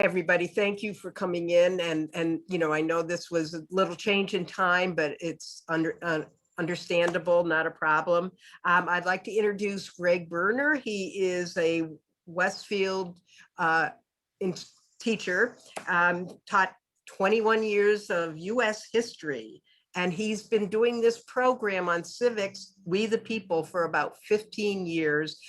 Everybody, thank you for coming in, and I know this was a little change in time, but it's understandable, not a problem. I'd like to introduce Greg Birner. He is a Westfield teacher, taught 21 years of US history, and he's been doing this program on civics, We the People, for about 15 years.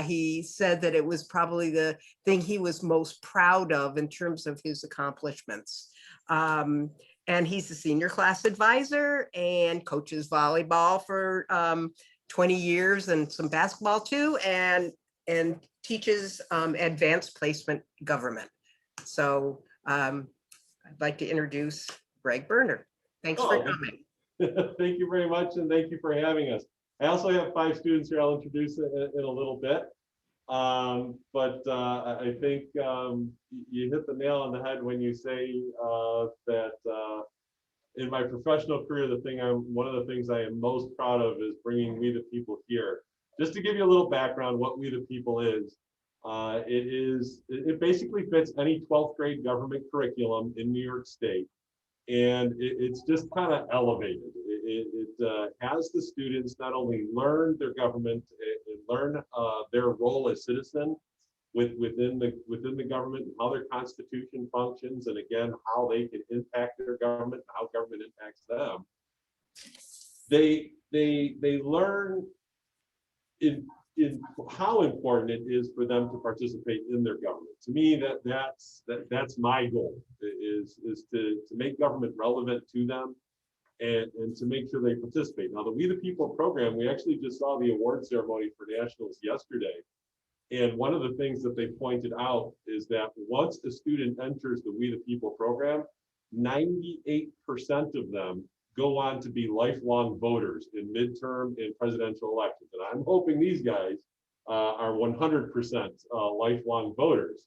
He said that it was probably the thing he was most proud of in terms of his accomplishments. And he's a senior class advisor and coaches volleyball for 20 years and some basketball too, and teaches advanced placement government. So I'd like to introduce Greg Birner. Thanks for coming. Thank you very much, and thank you for having us. I also have 5 students here I'll introduce in a little bit. But I think you hit the nail on the head when you say that in my professional career, one of the things I am most proud of is bringing We the People here. Just to give you a little background, what We the People is, it basically fits any 12th grade government curriculum in New York State. And it's just kind of elevated. It has the students not only learn their government and learn their role as citizen within the government and how their constitution functions, and again how they can impact their government and how government impacts them. They learn in how important it is for them to participate in their government. To me, that's my goal, is to make government relevant to them and to make sure they participate. Now, the We the People program, we actually just saw the award ceremony for nationals yesterday. And one of the things that they pointed out is that once a student enters the We the People program, 98% of them go on to be lifelong voters in midterm and presidential elections. And I'm hoping these guys are 100% lifelong voters.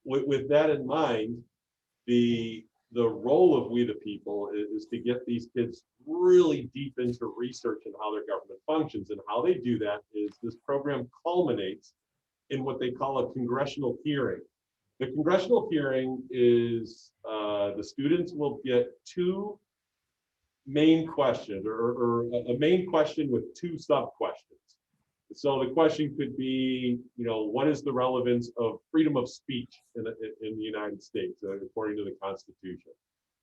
With that in mind, the role of We the People is to get these kids really deep into research and how their government functions. And how they do that is this program culminates in what they call a congressional hearing. The congressional hearing is the students will get 2 main questions, or a main question with 2 sub-questions. So the question could be, what is the relevance of freedom of speech in the United States, according to the Constitution?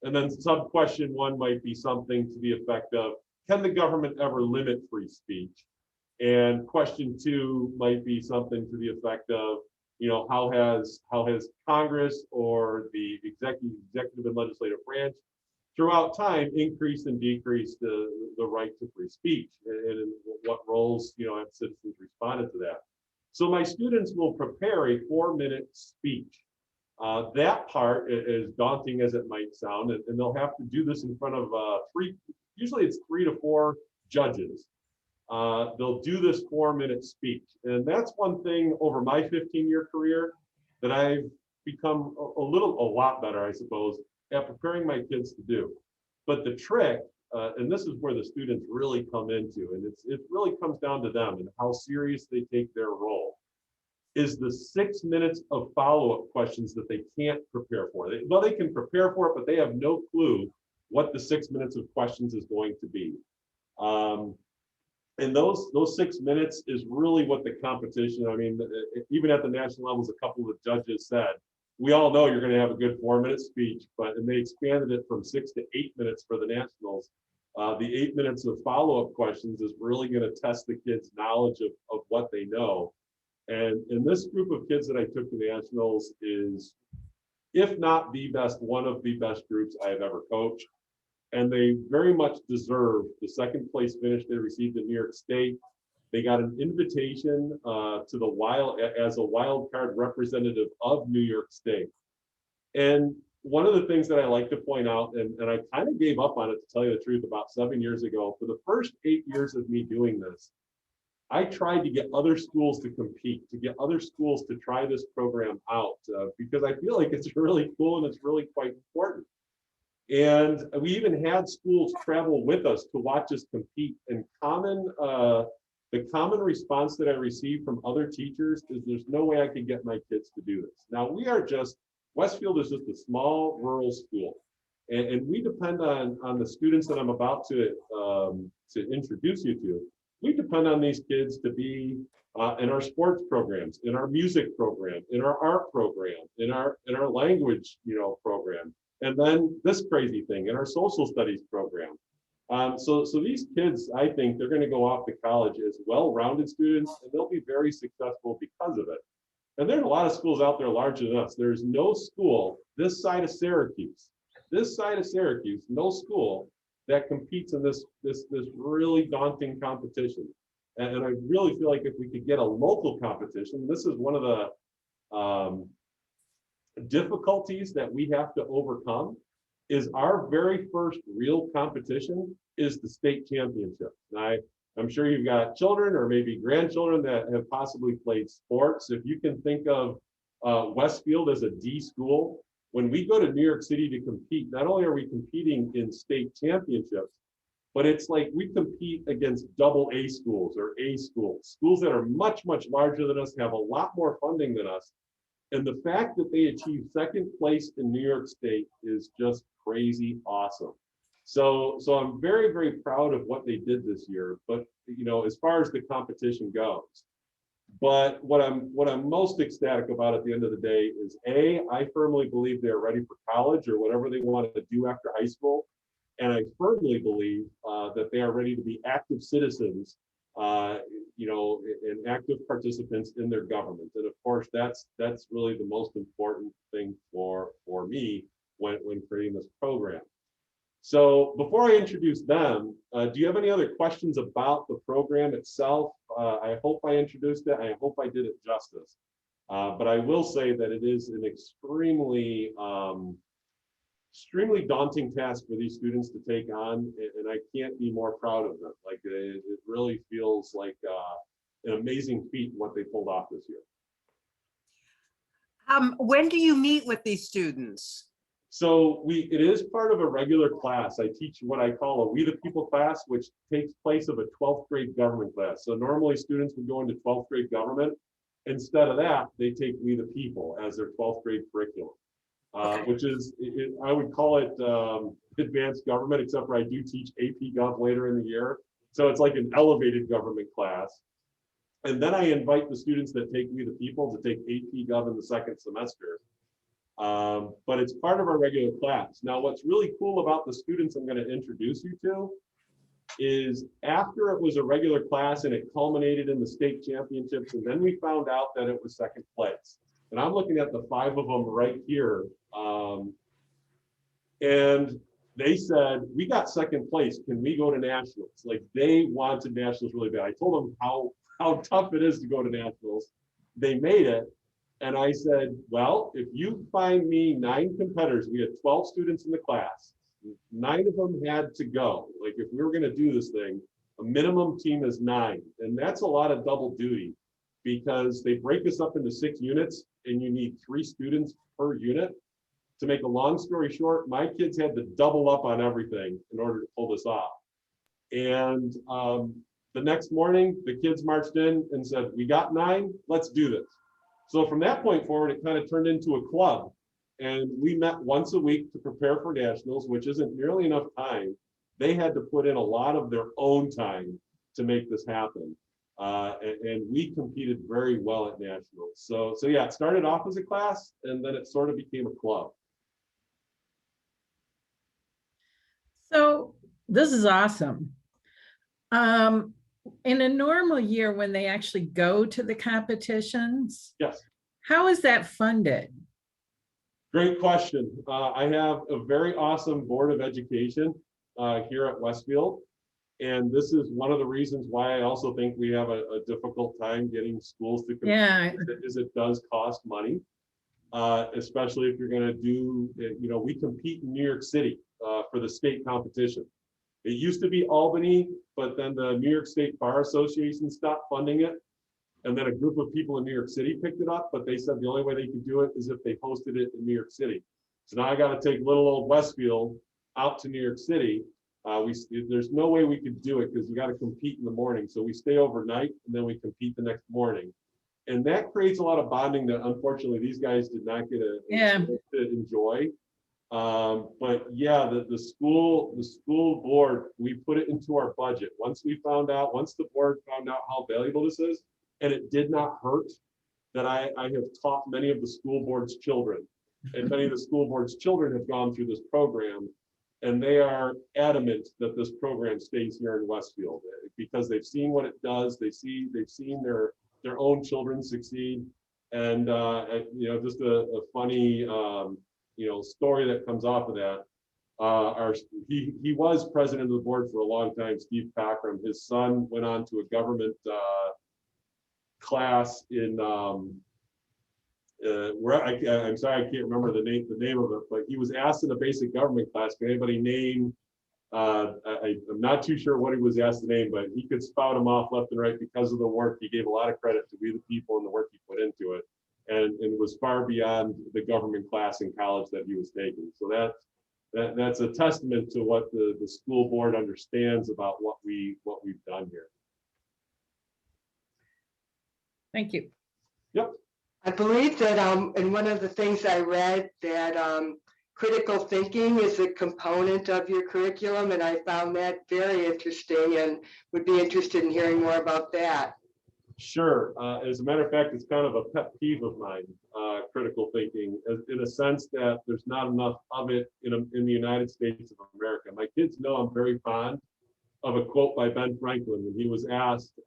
And then sub-question 1 might be something to the effect of, can the government ever limit free speech? And question 2 might be something to the effect of, how has Congress or the executive and legislative branch throughout time increased and decreased the right to free speech, and in what roles have citizens responded to that? So my students will prepare a 4-minute speech. That part, as daunting as it might sound, and they'll have to do this in front of usually it's 3 to 4 judges. They'll do this 4-minute speech. And that's one thing over my 15-year career that I've become a lot better, I suppose, at preparing my kids to do. But the trick, and this is where the students really come into, and it really comes down to them and how serious they take their role, is the 6 minutes of follow-up questions that they can't prepare for. They can prepare for it, but they have no clue what the 6 minutes of questions is going to be. And those 6 minutes is really what the competition, even at the national levels, a couple of judges said, we all know you're going to have a good 4-minute speech, and they expanded it from 6 to 8 minutes for the nationals. The 8 minutes of follow-up questions is really going to test the kids' knowledge of what they know. And this group of kids that I took to nationals is, if not the best, one of the best groups I have ever coached. And they very much deserve the 2nd place finish they received in New York State. They got an invitation as a wild card representative of New York State. And one of the things that I like to point out, and I kind of gave up on it, to tell you the truth, about 7 years ago. For the first 8 years of me doing this, I tried to get other schools to compete, to get other schools to try this program out, because I feel like it's really cool and it's really quite important. And we even had schools travel with us to watch us compete. And common the common response that I receive from other teachers is there's no way I can get my kids to do this. Now Westfield is just a small rural school. And we depend on the students that I'm about to introduce you to. We depend on these kids to be in our sports programs, in our music program, in our art program, in our language, program, and then this crazy thing in our social studies program. So these kids, I think they're going to go off to college as well-rounded students, and they'll be very successful because of it. And there's a lot of schools out there larger than us. There's no school this side of Syracuse, no school that competes in this really daunting competition. And I really feel like if we could get a local competition, this is one of the difficulties that we have to overcome, is our very first real competition is the state championship. And I'm sure you've got children or maybe grandchildren that have possibly played sports. If you can think of Westfield as a D school, when we go to New York City to compete, not only are we competing in state championships, but it's like we compete against AA schools or A schools, schools that are much, much larger than us, have a lot more funding than us. And the fact that they achieved second place in New York State is just crazy awesome. So I'm very, very proud of what they did this year. But as far as the competition goes, but what I'm most ecstatic about at the end of the day is I firmly believe they're ready for college or whatever they want to do after high school. And I firmly believe that they are ready to be active citizens, and active participants in their government. And of course, that's really the most important thing for me when creating this program. So before I introduce them, do you have any other questions about the program itself? I hope I introduced it. I hope I did it justice. But I will say that it is an extremely daunting task for these students to take on, and I can't be more proud of them. Like it really feels like an amazing feat what they pulled off this year. When do you meet with these students? So it is part of a regular class. I teach what I call a We the People class, which takes place of a 12th grade government class. So normally students would go into 12th grade government. Instead of that, they take We the People as their 12th grade curriculum. Okay. Which is, I would call it advanced government, except for I do teach AP Gov later in the year. So it's like an elevated government class. And then I invite the students that take We the People to take AP Gov in the second semester. But it's part of our regular class. Now, what's really cool about the students I'm going to introduce you to is after it was a regular class and it culminated in the state championships, and then we found out that it was second place. And I'm looking at the 5 of them right here. And they said, we got second place. Can we go to nationals? Like they wanted nationals really bad. I told them how tough it is to go to nationals. They made it. And I said, well, if you find me 9 competitors, we had 12 students in the class, 9 of them had to go. Like if we were going to do this thing, a minimum team is 9. And that's a lot of double duty because they break us up into 6 units and you need 3 students per unit. To make a long story short, my kids had to double up on everything in order to pull this off. And the next morning, the kids marched in and said, we got 9, let's do this. So from that point forward, it kind of turned into a club. And we met once a week to prepare for nationals, which isn't nearly enough time. They had to put in a lot of their own time to make this happen. And we competed very well at nationals. So yeah, it started off as a class and then it sort of became a club. So this is awesome. In a normal year when they actually go to the competitions, yes, how is that funded? Great question. I have a very awesome board of education here at Westfield. And this is one of the reasons why I also think we have a difficult time getting schools to compete. Yeah. Is it does cost money, especially if you're going to do, we compete in New York City for the state competition. It used to be Albany, but then the New York State Bar Association stopped funding it. And then a group of people in New York City picked it up, but they said the only way they could do it is if they hosted it in New York City. So now I got to take little old Westfield out to New York City. There's no way we could do it because you got to compete in the morning. So we stay overnight and then we compete the next morning. And that creates a lot of bonding that unfortunately these guys did not get a chance to enjoy. But yeah, the school board, we put it into our budget. Once the board found out how valuable this is, and it did not hurt that I have taught many of the school board's children, and many of the school board's children have gone through this program, and they are adamant that this program stays here in Westfield because they've seen what it does. They've seen their own children succeed, and just a funny story that comes off of that. He was president of the board for a long time, Steve Cochran. His son went on to a government class in I'm sorry, I can't remember the name of it, but he was asked in a basic government class, can anybody name, I'm not too sure what he was asked to name, but he could spout them off left and right because of the work. He gave a lot of credit to We the People and the work he put into it. And it was far beyond the government class in college that he was taking. So that's a testament to what the school board understands about what we've done here. Thank you. Yep. I believe that in one of the things I read that critical thinking is a component of your curriculum, and I found that very interesting and would be interested in hearing more about that. Sure. As a matter of fact, it's kind of a pet peeve of mine, critical thinking, in a sense that there's not enough of it in the United States of America. My kids know I'm very fond of a quote by Ben Franklin when he was asked,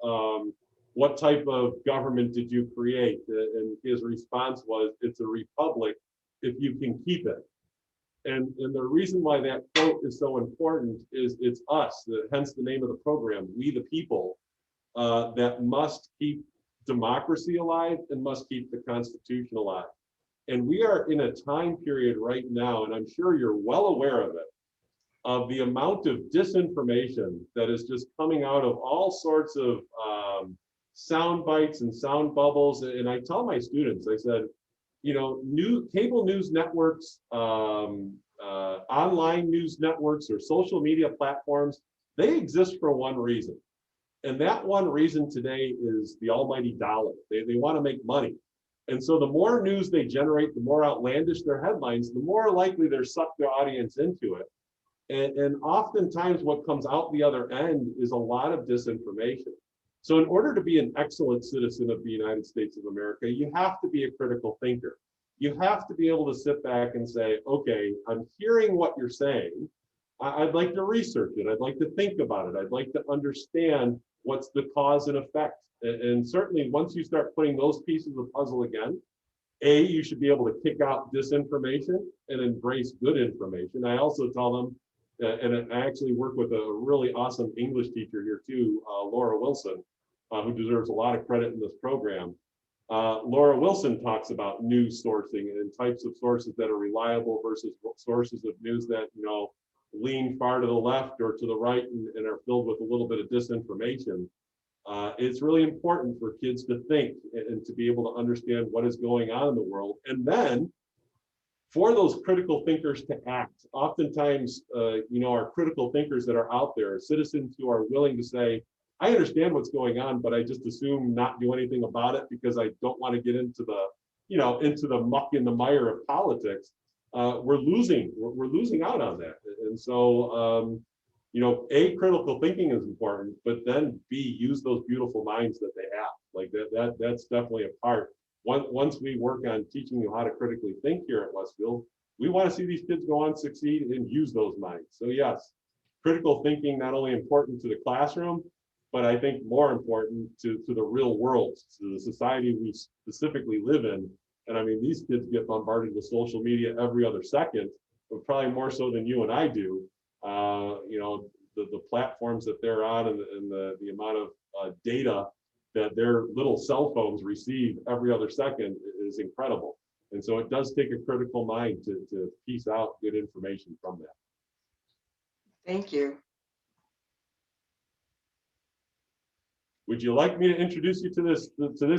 what type of government did you create? And his response was, it's a republic if you can keep it. And the reason why that quote is so important is it's us, hence the name of the program, We the People, that must keep democracy alive and must keep the Constitution alive. And we are in a time period right now, and I'm sure you're well aware of it, of the amount of disinformation that is just coming out of all sorts of sound bites and sound bubbles. And I tell my students, I said, cable news networks, online news networks, or social media platforms, they exist for one reason. And that one reason today is the almighty dollar. They want to make money. And so the more news they generate, the more outlandish their headlines, the more likely they're suck their audience into it. And oftentimes what comes out the other end is a lot of disinformation. So in order to be an excellent citizen of the United States of America, you have to be a critical thinker. You have to be able to sit back and say, okay, I'm hearing what you're saying. I'd like to research it. I'd like to think about it. I'd like to understand what's the cause and effect. And certainly once you start putting those pieces of the puzzle again, you should be able to kick out disinformation and embrace good information. I also tell them, and I actually work with a really awesome English teacher here too, Laura Wilson, who deserves a lot of credit in this program. Laura Wilson talks about news sourcing and types of sources that are reliable versus sources of news that, lean far to the left or to the right and are filled with a little bit of disinformation. It's really important for kids to think and to be able to understand what is going on in the world. And then for those critical thinkers to act, oftentimes, our critical thinkers that are out there, citizens who are willing to say, I understand what's going on, but I just assume not do anything about it because I don't want to get into the muck and the mire of politics. We're losing out on that. And so, A, critical thinking is important, but then B, use those beautiful minds that they have. Like that's definitely a part. Once we work on teaching you how to critically think here at Westfield, we want to see these kids go on, succeed, and use those minds. So yes, critical thinking, not only important to the classroom, but I think more important to the real world, to the society we specifically live in. And I mean, these kids get bombarded with social media every other second, but probably more so than you and I do. The platforms that they're on and the amount of data that their little cell phones receive every other second is incredible. And so it does take a critical mind to piece out good information from that. Thank you. Would you like me to introduce you to this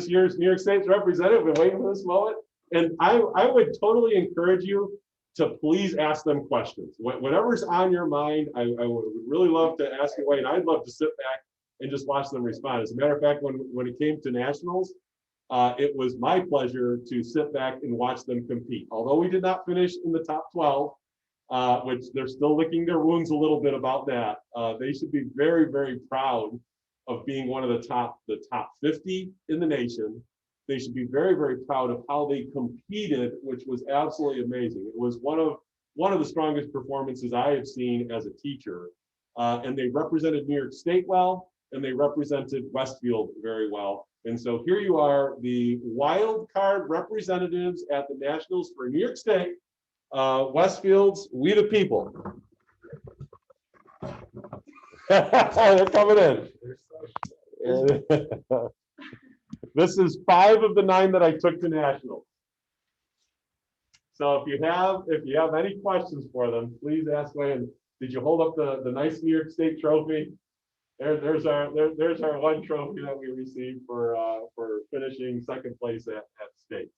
year's New York State's representative? I've been waiting for this moment. And I would totally encourage you to please ask them questions. Whatever's on your mind, I would really love to ask away, and I'd love to sit back and just watch them respond. As a matter of fact, when it came to nationals, it was my pleasure to sit back and watch them compete. Although we did not finish in the top 12, which they're still licking their wounds a little bit about that, they should be very, very proud of being one of the top 50 in the nation. They should be very, very proud of how they competed, which was absolutely amazing. It was one of the strongest performances I have seen as a teacher. And they represented New York State well, and they represented Westfield very well. And so here you are, the wild card representatives at the Nationals for New York State, Westfield's We the People. They're coming in. This is 5 of the 9 that I took to nationals. So if you have any questions for them, please ask away. And did you hold up the nice New York State trophy? There's our one trophy that we received for finishing second place at states.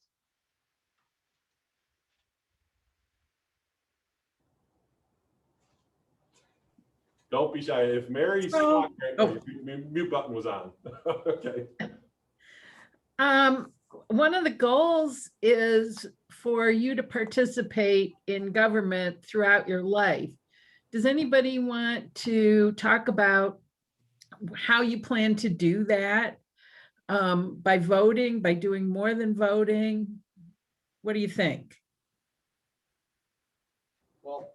Don't be shy. If Mary saw, mute button was on. Okay. One of the goals is for you to participate in government throughout your life. Does anybody want to talk about how you plan to do that? By voting, by doing more than voting? What do you think? Well,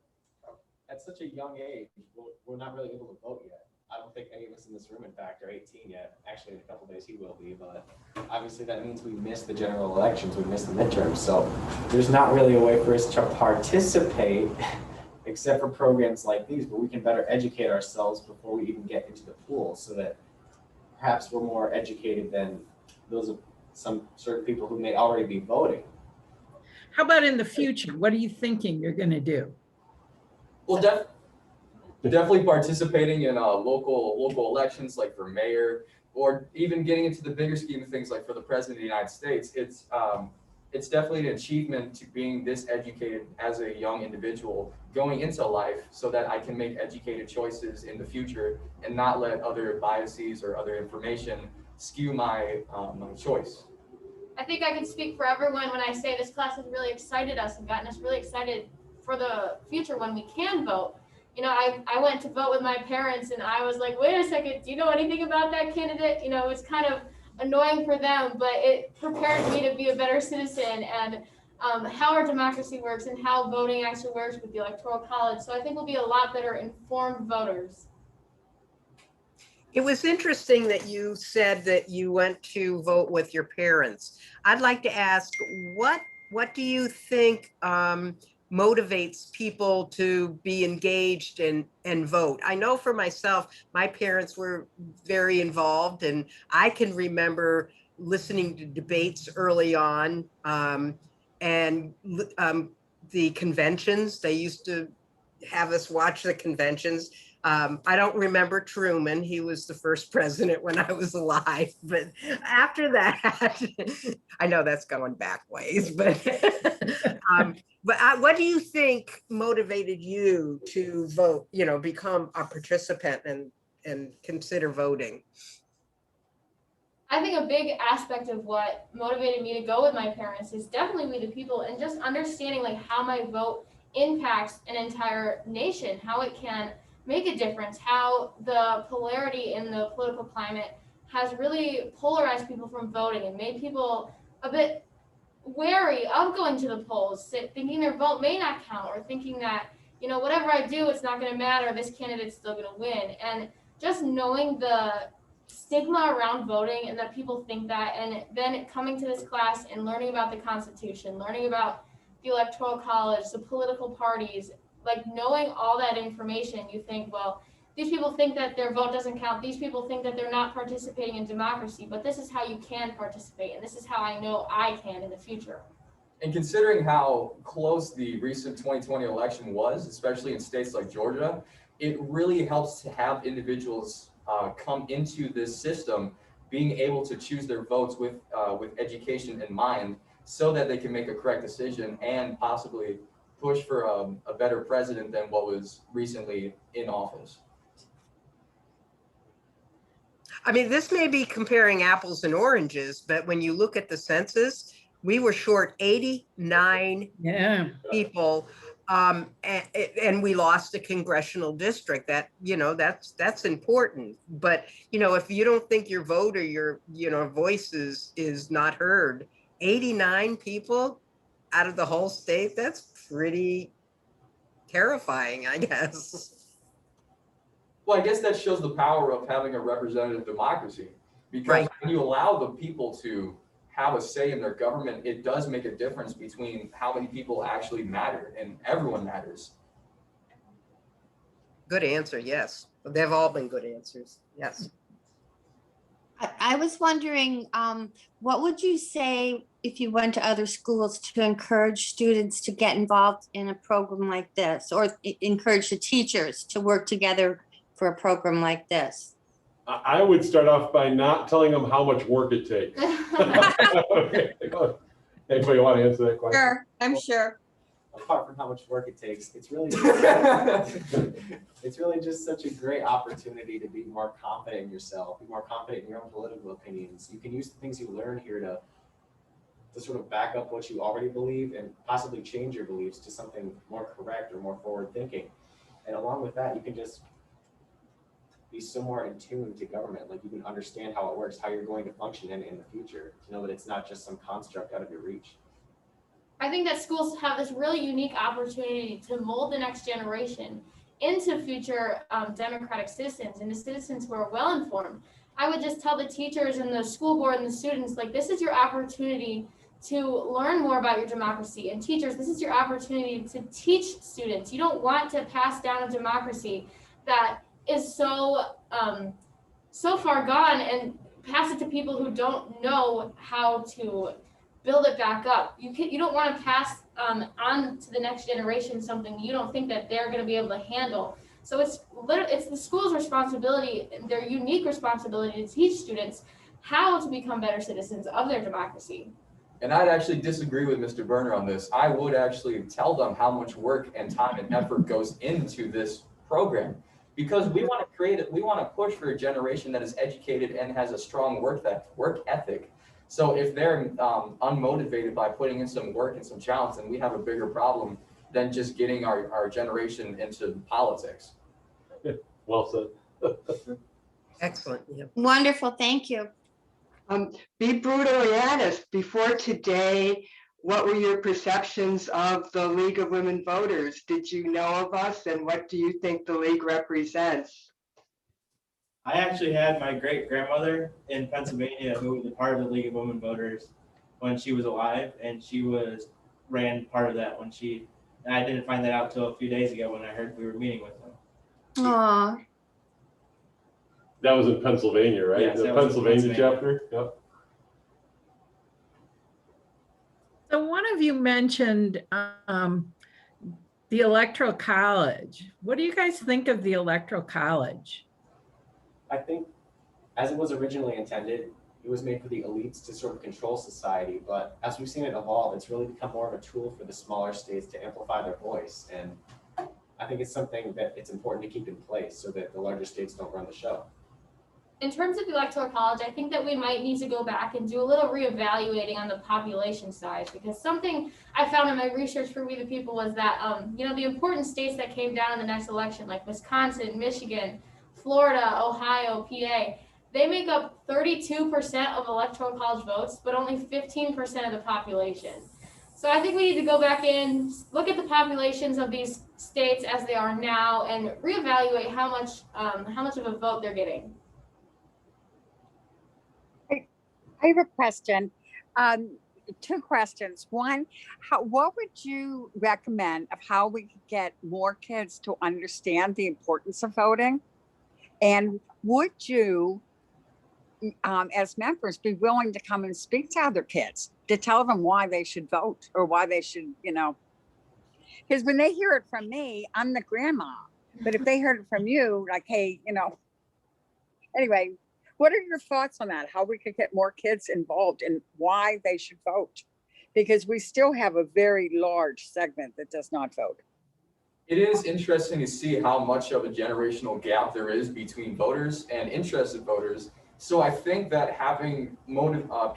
at such a young age, we're not really able to vote yet. I don't think any of us in this room, in fact, are 18 yet. Actually, in a couple days he will be, but obviously that means we missed the general elections, we missed the midterms. So there's not really a way for us to participate except for programs like these, where we can better educate ourselves before we even get into the pool, so that perhaps we're more educated than those of some certain people who may already be voting. How about in the future? What are you thinking you're going to do? Well, definitely participating in local elections, like for mayor, or even getting into the bigger scheme of things, like for the president of the United States. It's definitely an achievement to being this educated as a young individual going into life, so that I can make educated choices in the future and not let other biases or other information skew my choice. I think I can speak for everyone when I say this class has really excited us and gotten us really excited for the future when we can vote. You know, I went to vote with my parents and I was like, wait a second, do you know anything about that candidate? You know, it's kind of annoying for them, but it prepared me to be a better citizen, and how our democracy works and how voting actually works with the Electoral College. So I think we'll be a lot better informed voters. It was interesting that you said that you went to vote with your parents. I'd like to ask, what do you think motivates people to be engaged and vote? I know for myself, my parents were very involved, and I can remember listening to debates early on, and the conventions. They used to have us watch the conventions. I don't remember Truman. He was the first president when I was alive. But after that, I know that's going back ways. But what do you think motivated you to vote? You know, become a participant and consider voting? I think a big aspect of what motivated me to go with my parents is definitely We the People, and just understanding like how my vote impacts an entire nation, how it can make a difference, how the polarity in the political climate has really polarized people from voting and made people a bit wary of going to the polls, thinking their vote may not count, or thinking that, you know, whatever I do, it's not going to matter, this candidate's still going to win. And just knowing the stigma around voting and that people think that, and then coming to this class and learning about the Constitution, learning about the Electoral College, the political parties, like knowing all that information, you think, well, these people think that their vote doesn't count. These people think that they're not participating in democracy, but this is how you can participate, and this is how I know I can in the future. And considering how close the recent 2020 election was, especially in states like Georgia, it really helps to have individuals come into this system being able to choose their votes with education in mind, so that they can make a correct decision and possibly push for a better president than what was recently in office. I mean, this may be comparing apples and oranges, but when you look at the census, we were short 89 Yeah. people. And we lost a congressional district. That, that's important. But, if you don't think your vote or your, voice is not heard, 89 people out of the whole state, that's pretty terrifying, I guess. Well, I guess that shows the power of having a representative democracy, because Right. when you allow the people to have a say in their government, it does make a difference between how many people actually matter, and everyone matters. Good answer, yes. They've all been good answers, yes. I was wondering, what would you say if you went to other schools to encourage students to get involved in a program like this, or encourage the teachers to work together for a program like this? I would start off by not telling them how much work it takes. Okay. Anybody want to answer that question? Sure, I'm sure. Apart from how much work it takes, it's really just such a great opportunity to be more confident in yourself, be more confident in your own political opinions. You can use the things you learn here to sort of back up what you already believe and possibly change your beliefs to something more correct or more forward thinking. And along with that, you can just be so more in tune to government. Like, you can understand how it works, how you're going to function in the future, to know that it's not just some construct out of your reach. I think that schools have this really unique opportunity to mold the next generation into future democratic citizens, into citizens who are well informed. I would just tell the teachers and the school board and the students, like, this is your opportunity to learn more about your democracy. And teachers, this is your opportunity to teach students. You don't want to pass down a democracy that is so far gone and pass it to people who don't know how to build it back up. You don't want to pass on to the next generation something you don't think that they're going to be able to handle. So it's the school's responsibility, their unique responsibility, to teach students how to become better citizens of their democracy. And I'd actually disagree with Mr. Birner on this. I would actually tell them how much work and time and effort goes into this program, because we want to create it. We want to push for a generation that is educated and has a strong work ethic. So if they're unmotivated by putting in some work and some challenge, then we have a bigger problem than just getting our generation into politics. Well said. Excellent, yeah. Wonderful, thank you. Be brutally honest. Before today, what were your perceptions of the League of Women Voters? Did you know of us, and what do you think the League represents? I actually had my great grandmother in Pennsylvania who was a part of the League of Women Voters when she was alive, and she ran part of that and I didn't find that out till a few days ago when I heard we were meeting with them. Aw, That was in Pennsylvania, right? Yes, The that was in Pennsylvania Pennsylvania. chapter? Yep. So one of you mentioned the Electoral College. What do you guys think of the Electoral College? I think, as it was originally intended, it was made for the elites to sort of control society, but as we've seen it evolve, it's really become more of a tool for the smaller states to amplify their voice. And I think it's something that it's important to keep in place so that the larger states don't run the show. In terms of the Electoral College, I think that we might need to go back and do a little reevaluating on the population size, because something I found in my research for We the People was that, the important states that came down in the next election, like Wisconsin, Michigan, Florida, Ohio, PA, they make up 32% of Electoral College votes, but only 15% of the population. So I think we need to go back in, look at the populations of these states as they are now, and reevaluate how much of a vote they're getting. I have a question. Two questions. One, what would you recommend of how we could get more kids to understand the importance of voting? And would you, as members, be willing to come and speak to other kids to tell them why they should vote, or why they should, because when they hear it from me, I'm the grandma. But if they heard it from you, like, hey, anyway, what are your thoughts on that? How we could get more kids involved in why they should vote? Because we still have a very large segment that does not vote. It is interesting to see how much of a generational gap there is between voters and interested voters. So I think that having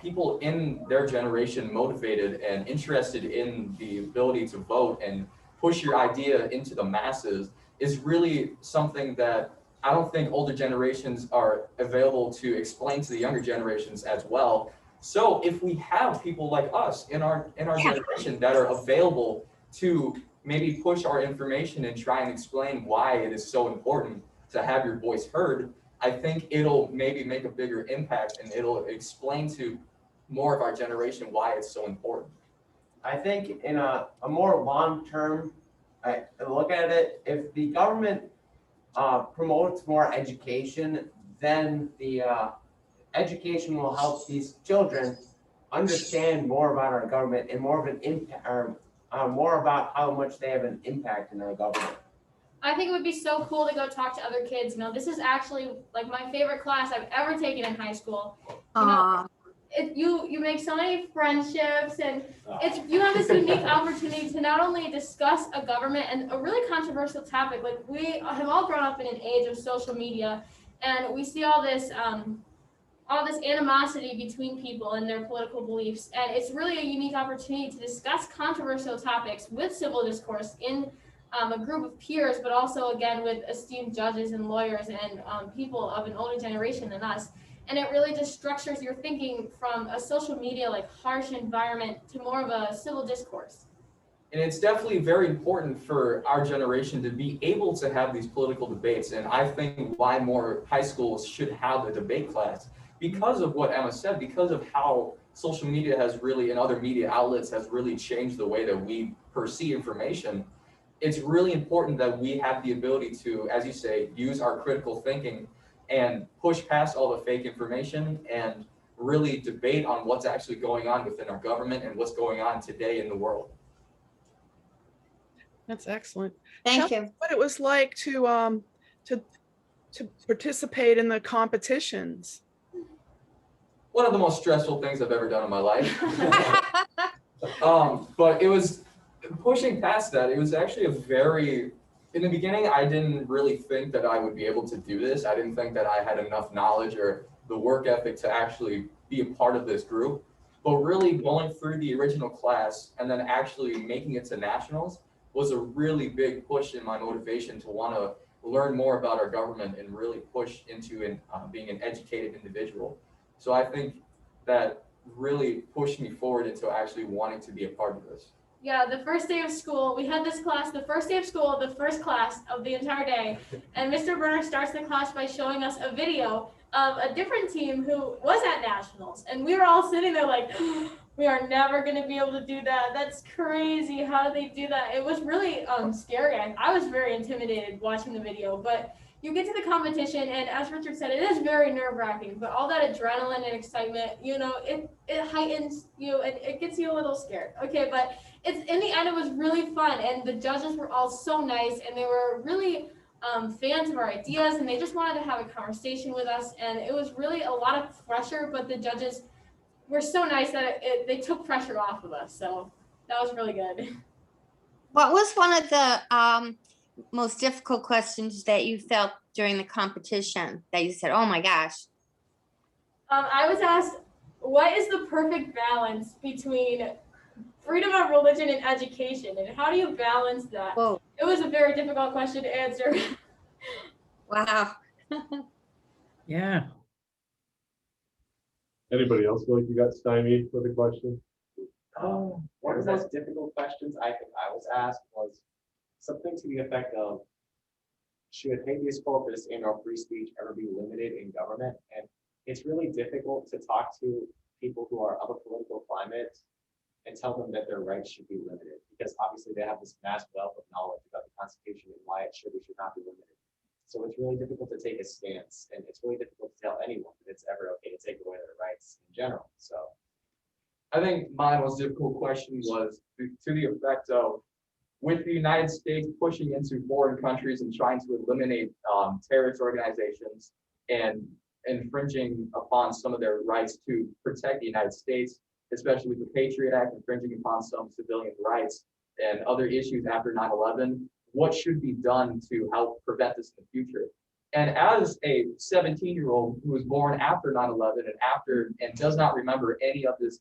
people in their generation motivated and interested in the ability to vote and push your idea into the masses is really something that I don't think older generations are available to explain to the younger generations as well. So if we have people like us in our generation that are available to maybe push our information and try and explain why it is so important to have your voice heard, I think it'll maybe make a bigger impact and it'll explain to more of our generation why it's so important. I think in a more long-term look at it, if the government promotes more education, then the education will help these children understand more about our government and more of an impact, or more about how much they have an impact in our government. I think it would be so cool to go talk to other kids. You know, this is actually like my favorite class I've ever taken in high school. You know, you make so many friendships, and you have this unique opportunity to not only discuss a government and a really controversial topic. Like, we have all grown up in an age of social media, and we see all this animosity between people and their political beliefs. And it's really a unique opportunity to discuss controversial topics with civil discourse in a group of peers, but also again with esteemed judges and lawyers and people of an older generation than us. And it really just structures your thinking from a social media like harsh environment to more of a civil discourse. And it's definitely very important for our generation to be able to have these political debates. And I think why more high schools should have a debate class, because of what Emma said, because of how social media has really, and other media outlets has really changed the way that we perceive information. It's really important that we have the ability to, as you say, use our critical thinking and push past all the fake information and really debate on what's actually going on within our government and what's going on today in the world. That's excellent. Thank Tell you. me what it was like to participate in the competitions. One of the most stressful things I've ever done in my life. But it was pushing past that. It was actually in the beginning, I didn't really think that I would be able to do this. I didn't think that I had enough knowledge or the work ethic to actually be a part of this group. But really going through the original class and then actually making it to nationals was a really big push in my motivation to want to learn more about our government and really push into being an educated individual. So I think that really pushed me forward into actually wanting to be a part of this. Yeah, the first day of school, we had this class, the first day of school, the first class of the entire day. And Mr. Birner starts the class by showing us a video of a different team who was at nationals. And we were all sitting there like, we are never going to be able to do that. That's crazy. How do they do that? It was really scary. I was very intimidated watching the video, but you get to the competition, and as Richard said, it is very nerve-wracking, but all that adrenaline and excitement, you know, it heightens you and it gets you a little scared. Okay, but in the end, it was really fun, and the judges were all so nice, and they were really fans of our ideas, and they just wanted to have a conversation with us, and it was really a lot of pressure, but the judges were so nice that they took pressure off of us, so that was really good. What was one of the most difficult questions that you felt during the competition that you said, oh my gosh? I was asked, what is the perfect balance between freedom of religion and education, and how do you balance that? Whoa. It was a very difficult question to answer. Wow. Yeah. Anybody else feel like you got stymied for the question? One of the most difficult questions I think I was asked was something to the effect of, should habeas corpus and or free speech ever be limited in government? And it's really difficult to talk to people who are of a political climate and tell them that their rights should be limited, because obviously they have this vast wealth of knowledge about the Constitution and why it should or should not be limited. So it's really difficult to take a stance, and it's really difficult to tell anyone that it's ever okay to take away their rights in general. So I think my most difficult question was to the effect of, with the United States pushing into foreign countries and trying to eliminate terrorist organizations and infringing upon some of their rights to protect the United States, especially with the Patriot Act infringing upon some civilian rights and other issues after 9/11, what should be done to help prevent this in the future? And as a 17-year-old who was born after 9/11 and does not remember any of these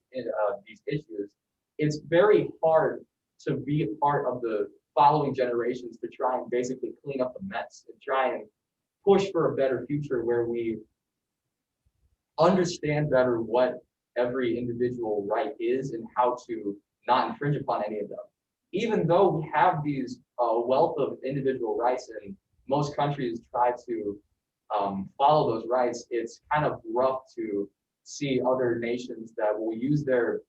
issues, it's very hard to be a part of the following generations to try and basically clean up the mess and try and push for a better future where we understand better what every individual right is and how to not infringe upon any of them. Even though we have these wealth of individual rights and most countries try to follow those rights, it's kind of rough to see other nations that will use their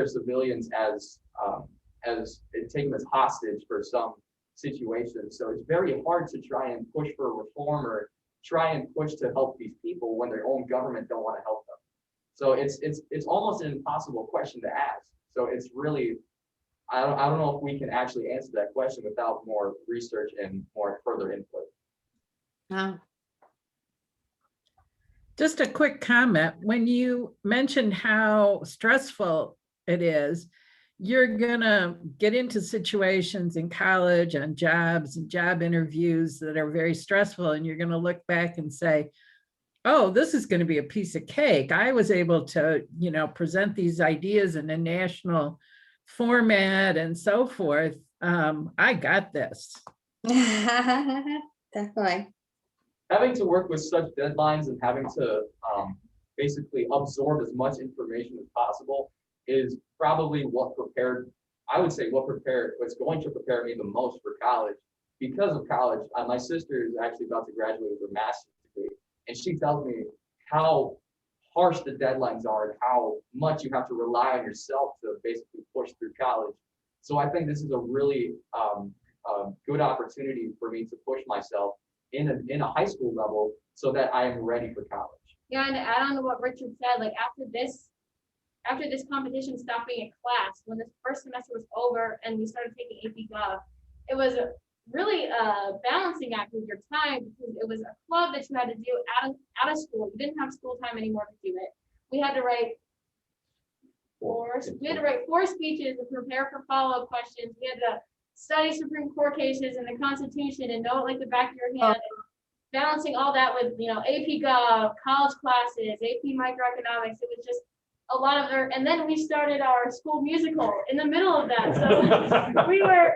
civilians as take them as hostage for some situations. So it's very hard to try and push for reform or try and push to help these people when their own government don't want to help them. So it's almost an impossible question to ask. So it's really, I don't know if we can actually answer that question without more research and more further input. Just a quick comment. When you mentioned how stressful it is, you're gonna get into situations in college and jobs and job interviews that are very stressful, and you're gonna look back and say, oh, this is going to be a piece of cake. I was able to, present these ideas in a national format and so forth. I got this. Definitely. Having to work with such deadlines and having to basically absorb as much information as possible is probably what's going to prepare me the most for college. Because of college, my sister is actually about to graduate with her master's degree. And she tells me how harsh the deadlines are and how much you have to rely on yourself to basically push through college. So I think this is a really good opportunity for me to push myself in a high school level so that I am ready for college. Yeah, and to add on to what Richard said, like after this competition stopped being a class, when this first semester was over and we started taking AP Gov, it was really a balancing act with your time because it was a club that you had to do out of school. You didn't have school time anymore to do it. We had to write four speeches to prepare for follow-up questions. We had to study Supreme Court cases and the Constitution and know it like the back of your hand. And balancing all that with AP Gov, college classes, AP microeconomics. It was just a lot of their, and then we started our school musical in the middle of that. So we were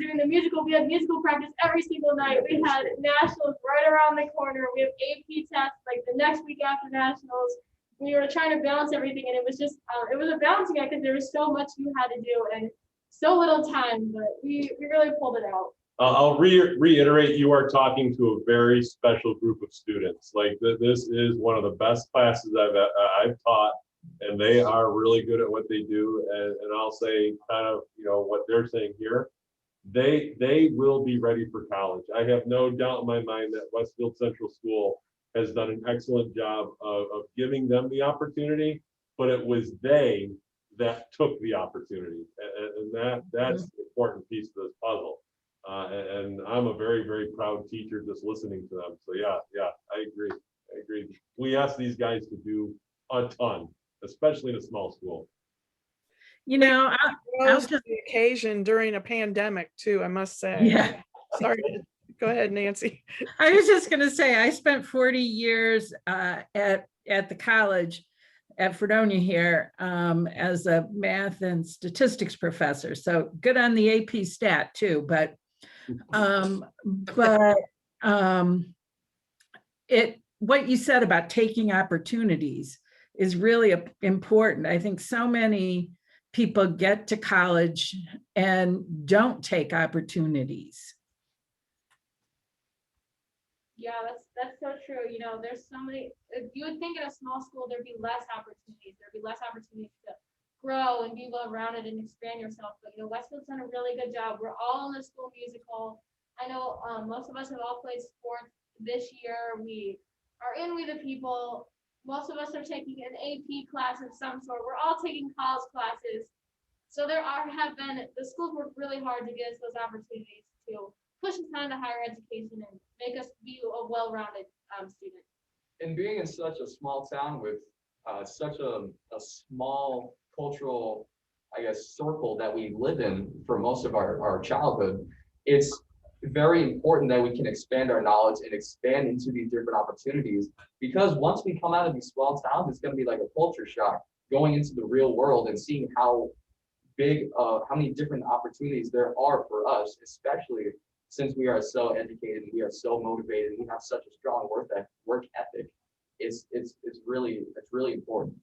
doing the musical. We had musical practice every single night. We had nationals right around the corner. We have AP tests like the next week after nationals. We were trying to balance everything, and it was just, it was a balancing act because there was so much you had to do and so little time, but we really pulled it out. I'll reiterate, you are talking to a very special group of students. Like this is one of the best classes I've taught, and they are really good at what they do. And I'll say kind of, what they're saying here, they will be ready for college. I have no doubt in my mind that Westfield Central School has done an excellent job of giving them the opportunity, but it was they that took the opportunity. And that's the important piece of this puzzle. And I'm a very, very proud teacher just listening to them. So yeah, I agree. We ask these guys to do a ton, especially in a small school. I Rose to the occasion during a pandemic too, I must say. Yeah. Sorry, go ahead, Nancy. I was just going to say, I spent 40 years at the college at Fredonia here as a math and statistics professor. So good on the AP stat too, but what you said about taking opportunities is really important. I think so many people get to college and don't take opportunities. Yeah, that's so true. There's so many, you would think in a small school, there'd be less opportunities. There'd be less opportunities to grow and be well-rounded and expand yourself. But Westfield's done a really good job. We're all in the school musical. I know most of us have all played sports this year. We are in We the People. Most of us are taking an AP class of some sort. We're all taking college classes. So the schools work really hard to get us those opportunities to push us on to higher education and make us be a well-rounded student. And being in such a small town with such a small cultural, I guess, circle that we live in for most of our childhood. It's very important that we can expand our knowledge and expand into these different opportunities, because once we come out of these small towns, it's going to be like a culture shock going into the real world and seeing how big, how many different opportunities there are for us, especially since we are so educated and we are so motivated and we have such a strong work ethic. It's really important.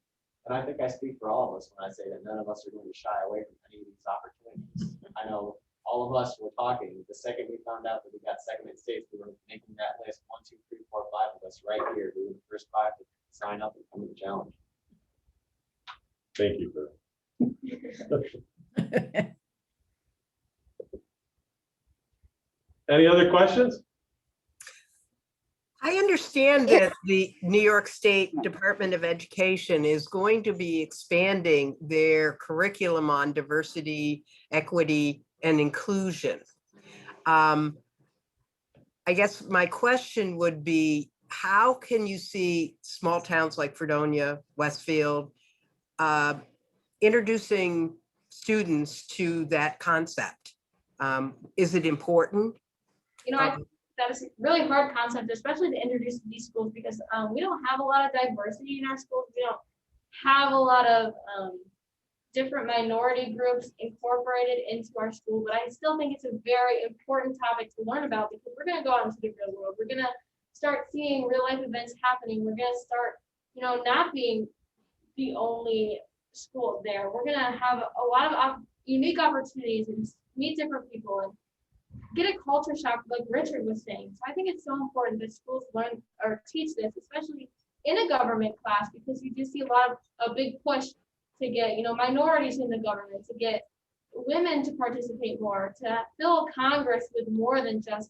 And I think I speak for all of us when I say that none of us are going to shy away from any of these opportunities. I know all of us were talking, the second we found out that we got second in states, we were making that list, 1, 2, 3, 4, 5 of us right here. We were the first 5 to sign up and come to the challenge. Thank you for that. Any other questions? I understand that the New York State Department of Education is going to be expanding their curriculum on diversity, equity, and inclusion. I guess my question would be, how can you see small towns like Fredonia, Westfield, introducing students to that concept? Is it important? You know, I think that is a really hard concept, especially to introduce to these schools, because we don't have a lot of diversity in our schools. We don't have a lot of different minority groups incorporated into our school, but I still think it's a very important topic to learn about, because we're going to go out into the real world. We're going to start seeing real life events happening. We're going to start, you know, not being the only school there. We're going to have a lot of unique opportunities and meet different people and get a culture shock, like Richard was saying. So I think it's so important that schools learn or teach this, especially in a government class, because you do see a big push to get, you know, minorities in the government, to get women to participate more, to fill Congress with more than just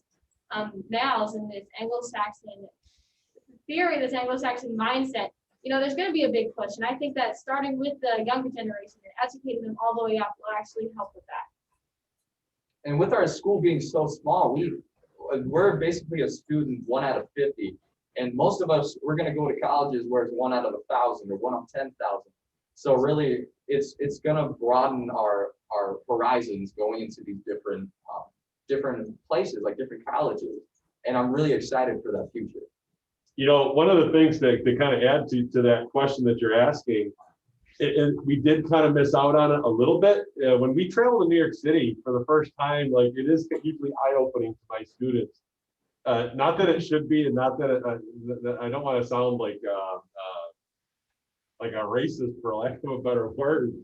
males in this Anglo-Saxon theory, this Anglo-Saxon mindset. You know, there's going to be a big push, and I think that starting with the younger generation and educating them all the way up will actually help with that. And with our school being so small, we're basically a student 1 out of 50, and most of us, we're going to go to colleges where it's 1 out of 1,000 or 1 out of 10,000. So really, it's going to broaden our horizons going into these different places, like different colleges, and I'm really excited for that future. You know, one of the things that to kind of add to that question that you're asking, we did kind of miss out on it a little bit. When we travel to New York City for the first time, like, it is usually eye-opening to my students. Not that it should be, and not that I don't want to sound like a racist, for lack of a better word,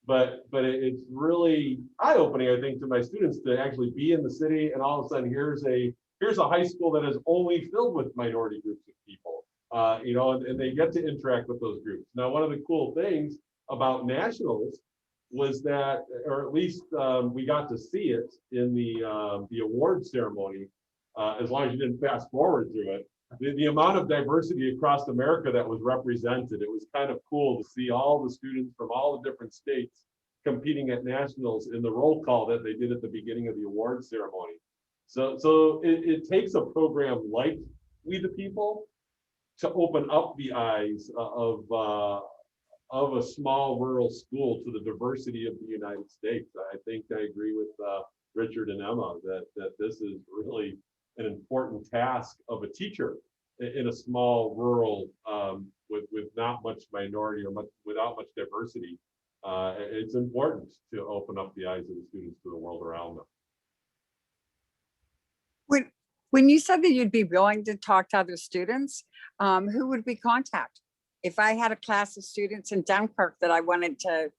but it's really eye-opening, I think, to my students to actually be in the city, and all of a sudden here's a high school that is only filled with minority groups of people, you know, and they get to interact with those groups. Now, one of the cool things about nationals was that, or at least we got to see it in the award ceremony, as long as you didn't fast forward through it. The amount of diversity across America that was represented, it was kind of cool to see all the students from all the different states competing at nationals in the roll call that they did at the beginning of the award ceremony. So it takes a program like We the People to open up the eyes of a small rural school to the diversity of the United States. I think I agree with Richard and Emma that this is really an important task of a teacher in a small rural with not much minority or without much diversity. It's important to open up the eyes of the students to the world around them. When you said that you'd be willing to talk to other students, who would we contact? If I had a class of students in Dunkirk that I wanted to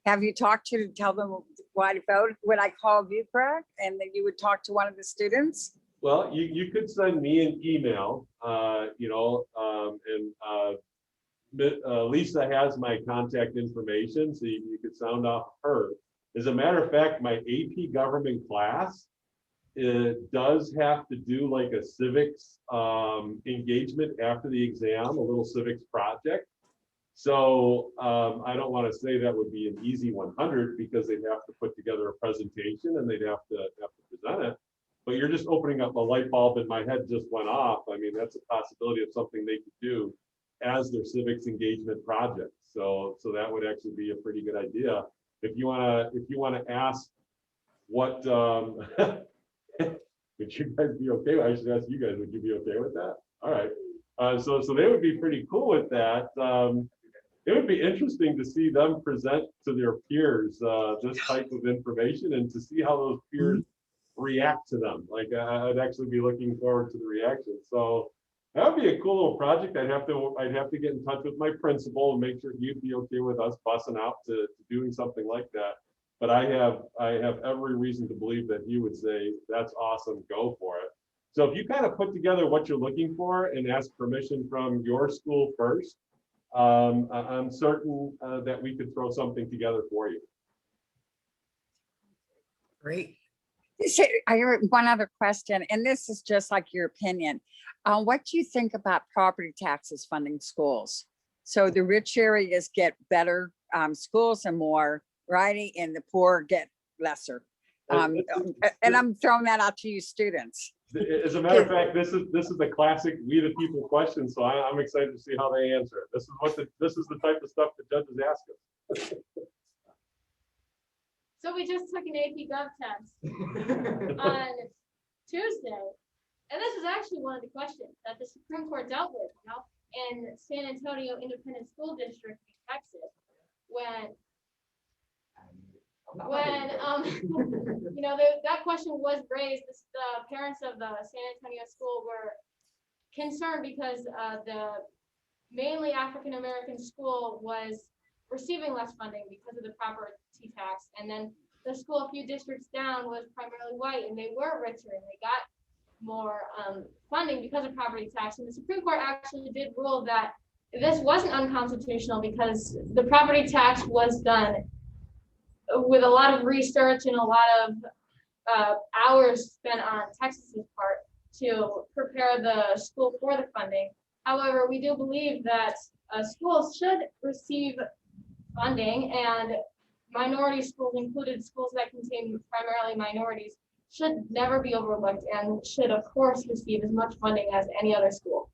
have you talk to tell them why to vote, would I call you, Greg, and then you would talk to one of the students? Well, you could send me an email, you know, and Lisa has my contact information, so you could sound off her. As a matter of fact, my AP government class, it does have to do like a civics engagement after the exam, a little civics project. So I don't want to say that would be an easy 100, because they'd have to put together a presentation and they'd have to present it. But you're just opening up a light bulb, and my head just went off. I mean, that's a possibility of something they could do. as their civics engagement project. So that would actually be a pretty good idea. If you wanna ask what would you guys be okay with? I should ask you guys, would you be okay with that? All right. So they would be pretty cool with that. It would be interesting to see them present to their peers this type of information and to see how those peers react to them. Like I'd actually be looking forward to the reaction. So that would be a cool little project. I'd have to get in touch with my principal and make sure he'd be okay with us busting out to doing something like that. But I have every reason to believe that he would say, that's awesome, go for it. So if you kind of put together what you're looking for and ask permission from your school first, I'm certain that we could throw something together for you. Great. I heard one other question, and this is just like your opinion. What do you think about property taxes funding schools? So the rich areas get better schools and more, right? And the poor get lesser. And I'm throwing that out to you students. As a matter of fact, this is the classic "we the people" question. So I'm excited to see how they answer it. This is the type of stuff the judges ask us. So we just took an AP Gov test on Tuesday, and this is actually one of the questions that the Supreme Court dealt with, in San Antonio Independent School District in Texas, when that question was raised. The parents of the San Antonio school were concerned because the mainly African American school was receiving less funding because of the property tax, and then the school a few districts down was primarily white, and they were richer and they got more funding because of property tax. And the Supreme Court actually did rule that this wasn't unconstitutional because the property tax was done with a lot of research and a lot of hours spent on Texas's part to prepare the school for the funding. However, we do believe that schools should receive funding, and minority schools, included schools that contain primarily minorities, should never be overlooked and should, of course, receive as much funding as any other school.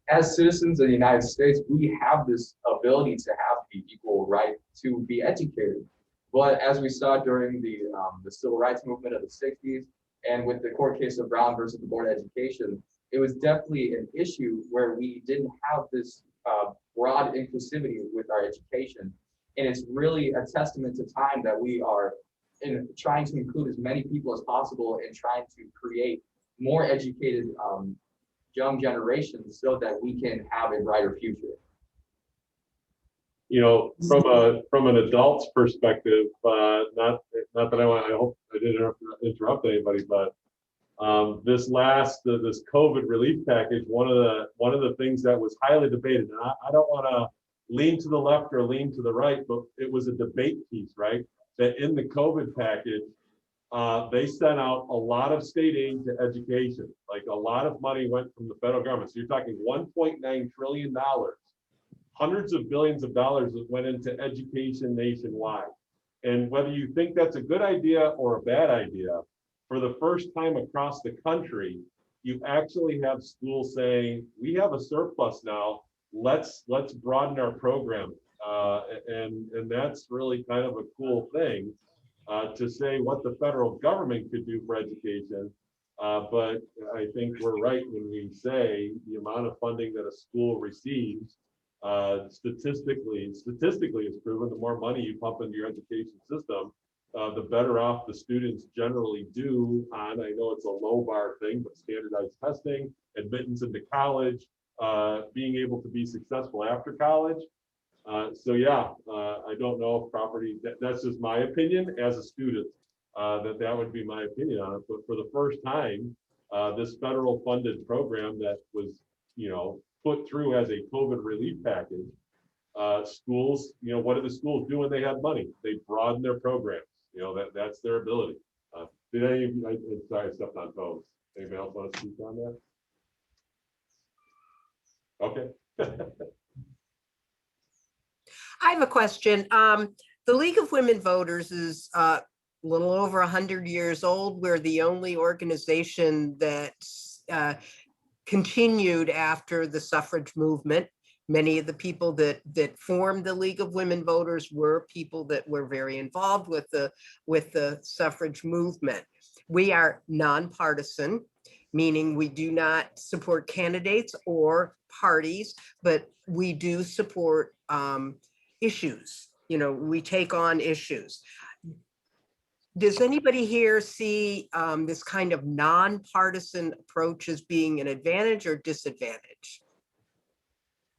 As citizens of the United States, we have this ability to have the equal right to be educated. But as we saw during the civil rights movement of the 60s and with the court case of Brown versus the Board of Education, it was definitely an issue where we didn't have this broad inclusivity with our education. And it's really a testament to time that we are trying to include as many people as possible and trying to create more educated young generations so that we can have a brighter future. You know, from an adult's perspective, not that I hope I didn't interrupt anybody, but this COVID relief package, one of the things that was highly debated, and I don't want to lean to the left or lean to the right, but it was a debate piece, right? That in the COVID package, they sent out a lot of state aid to education. Like a lot of money went from the federal government. So you're talking $1.9 trillion. Hundreds of billions of dollars that went into education nationwide. And whether you think that's a good idea or a bad idea, for the first time across the country, you actually have schools saying, we have a surplus now, let's broaden our program. And that's really kind of a cool thing to say what the federal government could do for education. But I think we're right when we say the amount of funding that a school receives statistically is proven, the more money you pump into your education system, the better off the students generally do on, I know it's a low bar thing, but standardized testing, admittance into college, being able to be successful after college. So yeah, I don't know if property, that's just my opinion as a student, that would be my opinion on it. But for the first time, this federal funded program that was, put through as a COVID relief package, schools, what did the schools do when they had money? They broadened their programs. That's their ability. Did any of you, sorry, I stepped on toes. Anybody else want to speak on that? Okay. I have a question. The League of Women Voters is a little over 100 years old. We're the only organization that continued after the suffrage movement. Many of the people that formed the League of Women Voters were people that were very involved with the suffrage movement. We are nonpartisan, meaning we do not support candidates or parties, but we do support issues. You know, we take on issues. Does anybody here see this kind of nonpartisan approach as being an advantage or disadvantage?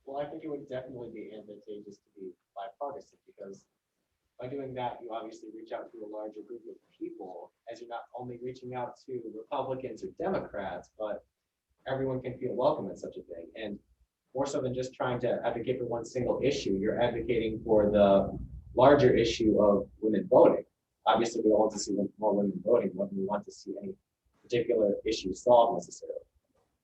Well, I think it would definitely be advantageous to be bipartisan, because by doing that, you obviously reach out to a larger group of people, as you're not only reaching out to Republicans or Democrats, but everyone can feel welcome in such a thing. And more so than just trying to advocate for one single issue, you're advocating for the larger issue of women voting. Obviously, we all want to see more women voting, more than we want to see any particular issue solved necessarily.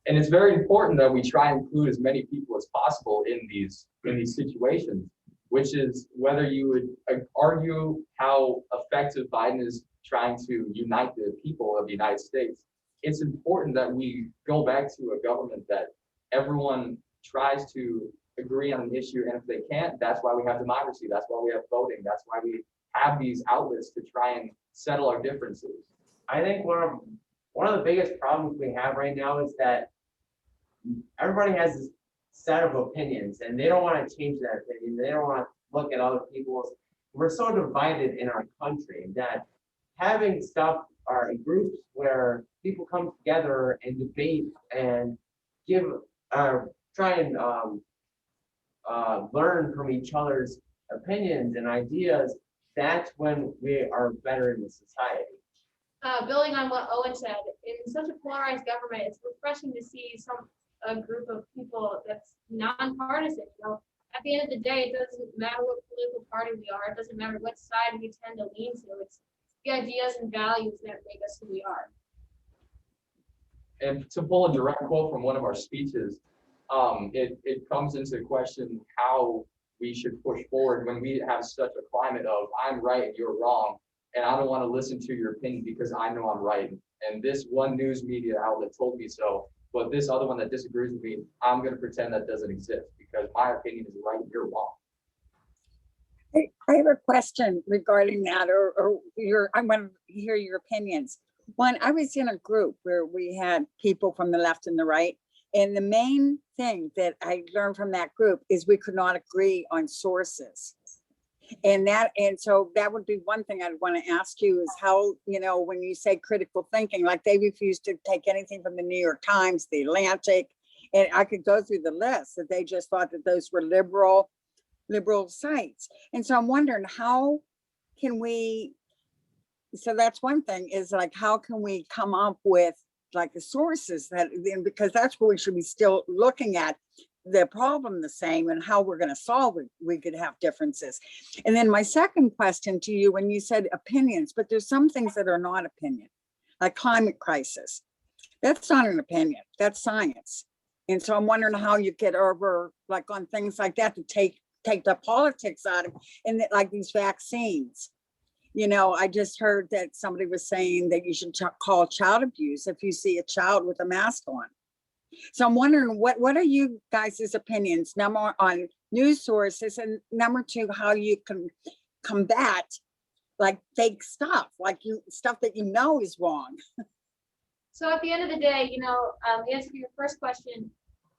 And it's very important that we try and include as many people as possible in these situations, which is whether you would argue how effective Biden is trying to unite the people of the United States. It's important that we go back to a government that everyone tries to agree on an issue, and if they can't, that's why we have democracy, that's why we have voting, that's why we have these outlets to try and settle our differences. I think one of the biggest problems we have right now is that everybody has this set of opinions and they don't want to change that opinion. They don't want to look at other people's. We're so divided in our country that having stuff or groups where people come together and debate and try and learn from each other's opinions and ideas, that's when we are better in the society. Building on what Owen said, in such a polarized government, it's refreshing to see a group of people that's nonpartisan. You know, at the end of the day, it doesn't matter what political party we are. It doesn't matter what side we tend to lean to. It's the ideas and values that make us who we are. And to pull a direct quote from one of our speeches, it comes into question how we should push forward when we have such a climate of I'm right and you're wrong, and I don't want to listen to your opinion because I know I'm right. And this one news media outlet told me so, but this other one that disagrees with me, I'm going to pretend that doesn't exist because my opinion is right and you're wrong. I have a question regarding that, I want to hear your opinions. One, I was in a group where we had people from the left and the right, and the main thing that I learned from that group is we could not agree on sources. And so that would be one thing I'd want to ask you is how, you know, when you say critical thinking, like they refused to take anything from the New York Times, the Atlantic, and I could go through the list that they just thought that those were liberal sites. And so I'm wondering how can we, so that's one thing is like, how can we come up with like the sources that, because that's what we should be still looking at the problem the same and how we're going to solve it. We could have differences. And then my second question to you, when you said opinions, but there's some things that are not opinion, like climate crisis. That's not an opinion, that's science. And so I'm wondering how you get over like on things like that to take the politics out of, and like these vaccines. You know, I just heard that somebody was saying that you should call child abuse if you see a child with a mask on. So I'm wondering what are you guys' opinions, number on news sources, and number two, how you can combat like fake stuff, like stuff that you know is wrong. So at the end of the day, you know, the answer to your first question,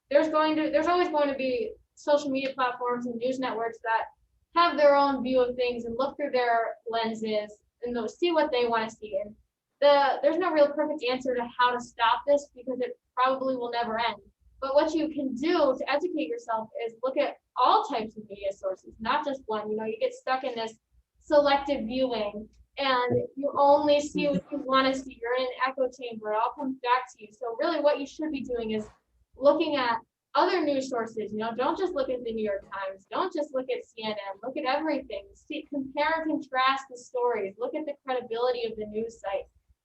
there's always going to be social media platforms and news networks that have their own view of things and look through their lenses and they'll see what they want to see. And there's no real perfect answer to how to stop this because it probably will never end. But what you can do to educate yourself is look at all types of media sources, not just one. You know, you get stuck in this selective viewing and you only see what you want to see. You're in an echo chamber. It all comes back to you. So really what you should be doing is looking at other news sources. You know, don't just look at the New York Times. Don't just look at CNN. Look at everything. See, compare and contrast the stories. Look at the credibility of the news site.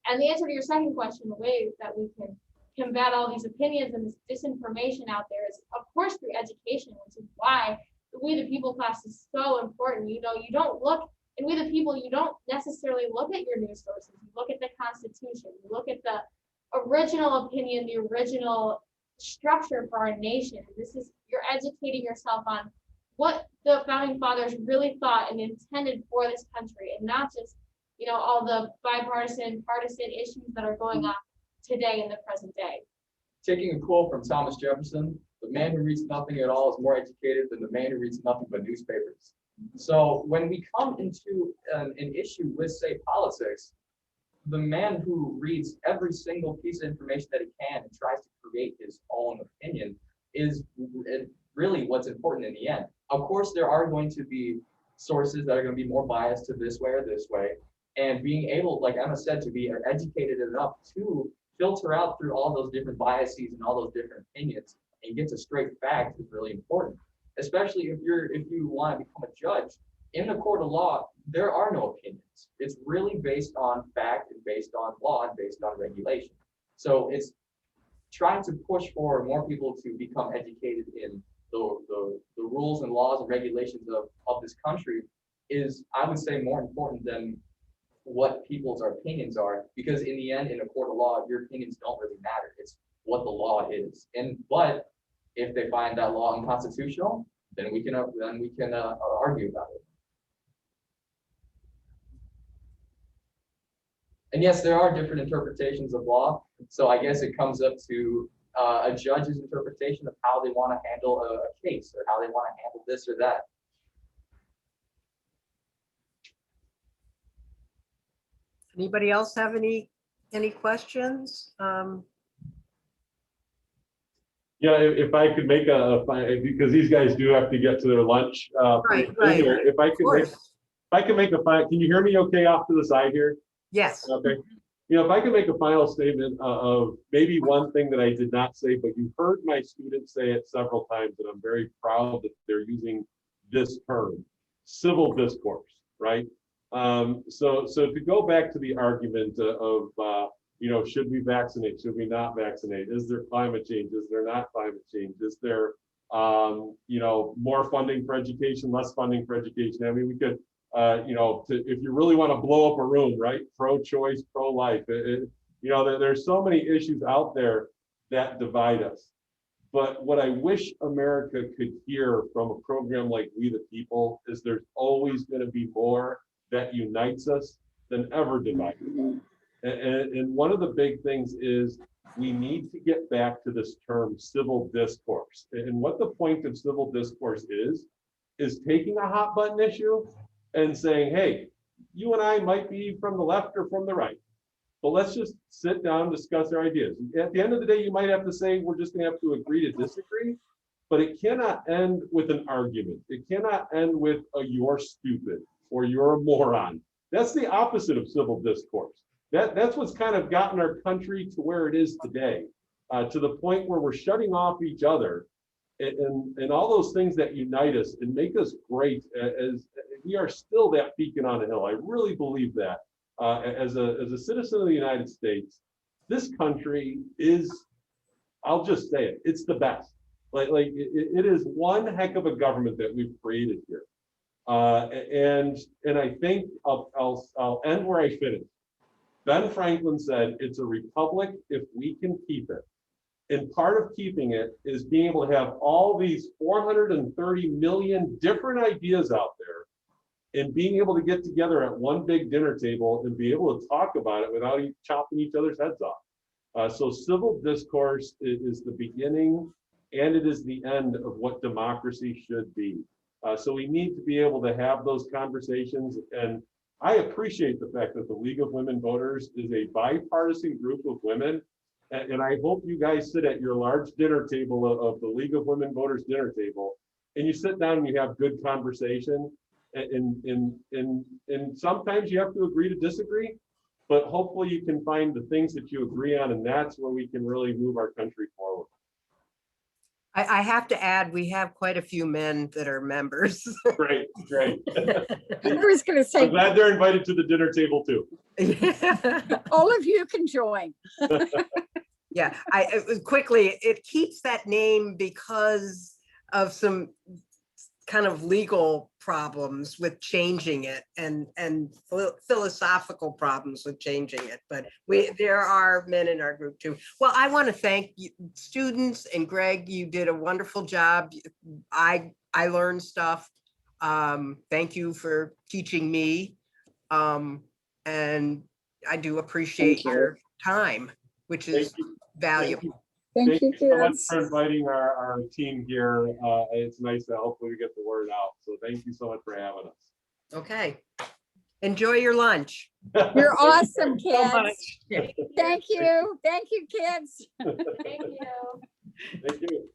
And the answer to your second question, the way that we can combat all these opinions and this disinformation out there is, of course, through education, which is why the We the People class is so important. You know, you don't look, in We the People, you don't necessarily look at your news sources. You look at the Constitution. You look at the original opinion, the original structure for our nation. You're educating yourself on what the founding fathers really thought and intended for this country, and not just, all the bipartisan, partisan issues that are going on today in the present day. Taking a quote from Thomas Jefferson, the man who reads nothing at all is more educated than the man who reads nothing but newspapers. So when we come into an issue with, say, politics, the man who reads every single piece of information that he can and tries to create his own opinion is really what's important in the end. Of course, there are going to be sources that are going to be more biased to this way or this way. And being able, like Emma said, to be educated enough to filter out through all those different biases and all those different opinions and get to straight facts is really important. Especially if you want to become a judge in the court of law, there are no opinions. It's really based on fact and based on law and based on regulation. So it's trying to push for more people to become educated in the rules and laws and regulations of this country is, I would say, more important than what people's opinions are, because in the end, in a court of law, your opinions don't really matter. It's what the law is. But if they find that law unconstitutional, then we can argue about it. And yes, there are different interpretations of law. So I guess it comes up to a judge's interpretation of how they want to handle a case or how they want to handle this or that. Anybody else have any questions? Yeah, if I could make because these guys do have to get to their lunch. Right. If I could make a final, can you hear me okay off to the side here? Yes. Okay. If I could make a final statement of maybe one thing that I did not say, but you heard my students say it several times, and I'm very proud that they're using this term, civil discourse, right? So to go back to the argument of, should we vaccinate? Should we not vaccinate? Is there climate change? Is there not climate change? Is there, more funding for education, less funding for education? I mean, we could, if you really want to blow up a room, right? Pro-choice, pro-life. There's so many issues out there that divide us. But what I wish America could hear from a program like We the People is there's always going to be more that unites us than ever divides us. And one of the big things is we need to get back to this term civil discourse. And what the point of civil discourse is taking a hot button issue and saying, hey, you and I might be from the left or from the right, but let's just sit down and discuss our ideas. At the end of the day, you might have to say, we're just gonna have to agree to disagree, but it cannot end with an argument. It cannot end with a you're stupid or you're a moron. That's the opposite of civil discourse. That's what's kind of gotten our country to where it is today, to the point where we're shutting off each other and all those things that unite us and make us great, as we are still that beacon on a hill. I really believe that. As a citizen of the United States, this country is, I'll just say it, it's the best. It is one heck of a government that we've created here. And I think I'll end where I finished. Ben Franklin said, it's a republic if we can keep it. And part of keeping it is being able to have all these 430 million different ideas out there and being able to get together at one big dinner table and be able to talk about it without chopping each other's heads off. So civil discourse is the beginning and it is the end of what democracy should be. So we need to be able to have those conversations. And I appreciate the fact that the League of Women Voters is a bipartisan group of women. And I hope you guys sit at your large dinner table of the League of Women Voters dinner table, and you sit down and you have good conversation. And sometimes you have to agree to disagree, but hopefully you can find the things that you agree on, and that's where we can really move our country forward. I have to add, we have quite a few men that are members. Great. I was going to say, I'm glad they're invited to the dinner table too. all of you can join. Yeah, quickly, it keeps that name because of some kind of legal problems with changing it and philosophical problems with changing it, but there are men in our group too. Well, I want to thank you, students, and Greg, you did a wonderful job. I learned stuff. Thank you for teaching me. And I do appreciate your time, which is valuable. Thank you so much for inviting our team here. It's nice to hopefully get the word out. So thank you so much for having us. Okay. Enjoy your lunch. You're awesome, So kids. much. Thank you. Thank you, kids. Thank you. Thank you.